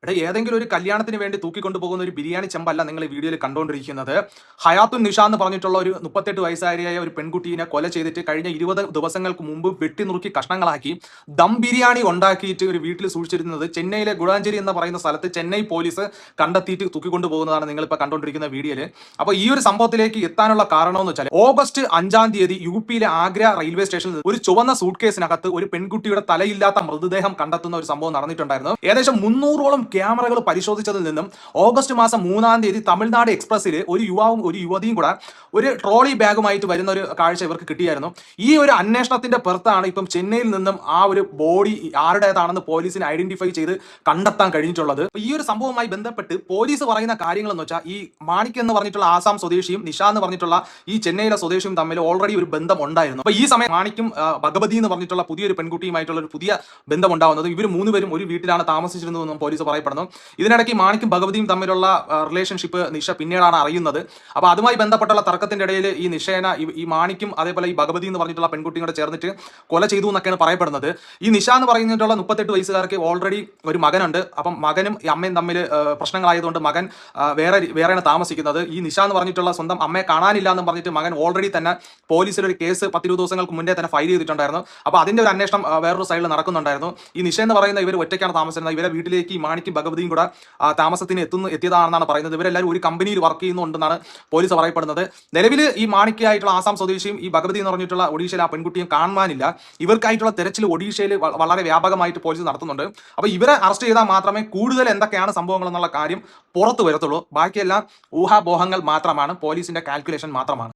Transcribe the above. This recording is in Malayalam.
ഇവിടെ ഏതെങ്കിലും ഒരു കല്യാണത്തിന് വേണ്ടി തൂക്കിക്കൊണ്ടു പോകുന്ന ഒരു ബിരിയാണി ചെമ്പല്ല നിങ്ങൾ ഈ വീഡിയോയിൽ കണ്ടുകൊണ്ടിരിക്കുന്നത്. ഹയാത്തുൻ നിഷ എന്ന് പറഞ്ഞിട്ടുള്ള ഒരു 38 വയസ്സായ ഒരു പെൺകുട്ടീനെ കൊല ചെയ്തിട്ട് കഴിഞ്ഞ 20 ദിവസങ്ങൾക്ക് മുമ്പ് വെട്ടിനുറുക്കി കഷ്ണങ്ങളാക്കി ദം ബിരിയാണി ഉണ്ടാക്കിയിട്ട് ഒരു വീട്ടിൽ സൂക്ഷിച്ചിരുന്നത് ചെന്നൈയിലെ ഗുളാഞ്ചേരി എന്ന് പറയുന്ന സ്ഥലത്ത് ചെന്നൈ പോലീസ് കണ്ടെത്തിയിട്ട് തൂക്കിക്കൊണ്ടു പോകുന്നതാണ് നിങ്ങളിപ്പോൾ കണ്ടുകൊണ്ടിരിക്കുന്ന വീഡിയോയിൽ. അപ്പോൾ ഈ ഒരു സംഭവത്തിലേക്ക് എത്താനുള്ള കാരണം എന്ന് വെച്ചാൽ ഓഗസ്റ്റ് 5-ാം തീയതി യുപിയിലെ ആഗ്ര റെയിൽവേ സ്റ്റേഷനിൽ ഒരു ചുവന്ന സൂട്ട് കേസിനകത്ത് ഒരു പെൺകുട്ടിയുടെ തലയില്ലാത്ത മൃതദേഹം കണ്ടെത്തുന്ന ഒരു സംഭവം നടന്നിട്ടുണ്ടായിരുന്നു. ഏകദേശം 300ഓളം ക്യാമറകൾ പരിശോധിച്ചതിൽ നിന്നും ഓഗസ്റ്റ് മാസം 3-ാം തീയതി തമിഴ്നാട് എക്സ്പ്രസിൽ ഒരു യുവാവും ഒരു യുവതിയും കൂടെ ഒരു ട്രോളി ബാഗുമായിട്ട് വരുന്ന ഒരു കാഴ്ച ഇവർക്ക് കിട്ടിയായിരുന്നു. ഈ ഒരു അന്വേഷണത്തിന്റെ പുറത്താണ് ഇപ്പം ചെന്നൈയിൽ നിന്നും ആ ഒരു ബോഡി ആരുടേതാണെന്ന് പോലീസിന് ഐഡന്റിഫൈ ചെയ്ത് കണ്ടെത്താൻ കഴിഞ്ഞിട്ടുള്ളത്. ഈ ഒരു സംഭവവുമായി ബന്ധപ്പെട്ട് പോലീസ് പറയുന്ന കാര്യങ്ങൾ എന്ന് വെച്ചാൽ ഈ മാണിക് എന്ന് പറഞ്ഞിട്ടുള്ള ആസാം സ്വദേശിയും നിഷ എന്ന് പറഞ്ഞിട്ടുള്ള ഈ ചെന്നൈയിലെ സ്വദേശിയും തമ്മിൽ ഓൾറെഡി ഒരു ബന്ധം ഉണ്ടായിരുന്നു. അപ്പൊ ഈ സമയം മാണിക്കും ഭഗവതി എന്ന് പറഞ്ഞിട്ടുള്ള പുതിയൊരു പെൺകുട്ടിയുമായിട്ടുള്ള ഒരു പുതിയ ബന്ധം ഉണ്ടാവുന്നത്. ഇവർ 3 പേരും ഒരു വീട്ടിലാണ് താമസിച്ചിരുന്നതെന്നും പോലീസ് പറയപ്പെടുന്നു. ഇതിനിടയ്ക്ക് മാണിക്കും ഭഗവതിയും തമ്മിലുള്ള റിലേഷൻഷിപ്പ് നിഷ പിന്നീടാണ് അറിയുന്നത്. അപ്പൊ അതുമായി ബന്ധപ്പെട്ടുള്ള തർക്കത്തിന്റെ ഇടയിൽ ഈ നിഷേന ഈ മാണിക്കും അതേപോലെ ഈ ഭഗവതി എന്ന് പറഞ്ഞിട്ടുള്ള പെൺകുട്ടിയും കൂടെ ചേർന്നിട്ട് കൊല ചെയ്തു എന്നൊക്കെയാണ് പറയപ്പെടുന്നത്. ഈ നിഷ എന്ന് പറഞ്ഞിട്ടുള്ള 38 വയസ്സുകാർക്ക് ഓൾറെഡി ഒരു മകനുണ്ട്. അപ്പം മകനും അമ്മയും തമ്മിൽ പ്രശ്നങ്ങളായതുകൊണ്ട് മകൻ വേറെയാണ് താമസിക്കുന്നത്. ഈ നിഷ എന്ന് പറഞ്ഞിട്ടുള്ള സ്വന്തം അമ്മയെ കാണാനില്ല എന്ന് പറഞ്ഞിട്ട് മകൻ ഓൾറെഡി തന്നെ പോലീസിൽ ഒരു കേസ് 10-20 ദിവസങ്ങൾക്ക് മുന്നേ തന്നെ ഫയൽ ചെയ്തിട്ടുണ്ടായിരുന്നു. അപ്പോൾ അതിന്റെ ഒരു അന്വേഷണം വേറൊരു സൈഡിൽ നടക്കുന്നുണ്ടായിരുന്നു. ഈ നിഷ എന്ന് പറയുന്ന ഇവർ ഒറ്റയ്ക്കാണ് താമസിക്കുന്നത്. ഇവരെ വീട്ടിലേക്ക് ഈ മാണിക്കും ഭഗവതിയും കൂടെ താമസത്തിന് എത്തിയതാണെന്നാണ് പറയുന്നത്. ഇവരെല്ലാവരും ഒരു കമ്പനിയിൽ വർക്ക് ചെയ്യുന്നുണ്ടെന്നാണ് പോലീസ് പറയപ്പെടുന്നത്. നിലവിൽ ഈ മാണിക്കായിട്ടുള്ള ആസാം സ്വദേശിയും ഈ ഭഗവതി എന്ന് പറഞ്ഞിട്ടുള്ള ഒഡീഷയിൽ ആ പെൺകുട്ടിയും കാണുവാനില്ല. ഇവർക്കായിട്ടുള്ള തെരച്ചിൽ ഒഡീഷയിൽ വളരെ വ്യാപകമായിട്ട് പോലീസ് നടത്തുന്നുണ്ട്. അപ്പോൾ ഇവരെ അറസ്റ്റ് ചെയ്താൽ മാത്രമേ കൂടുതൽ എന്തൊക്കെയാണ് സംഭവങ്ങൾ എന്നുള്ള കാര്യം പുറത്തു വരത്തുള്ളൂ. ബാക്കിയെല്ലാം ഊഹാപോഹങ്ങൾ മാത്രമാണ്, പോലീസിന്റെ കാൽക്കുലേഷൻ മാത്രമാണ്.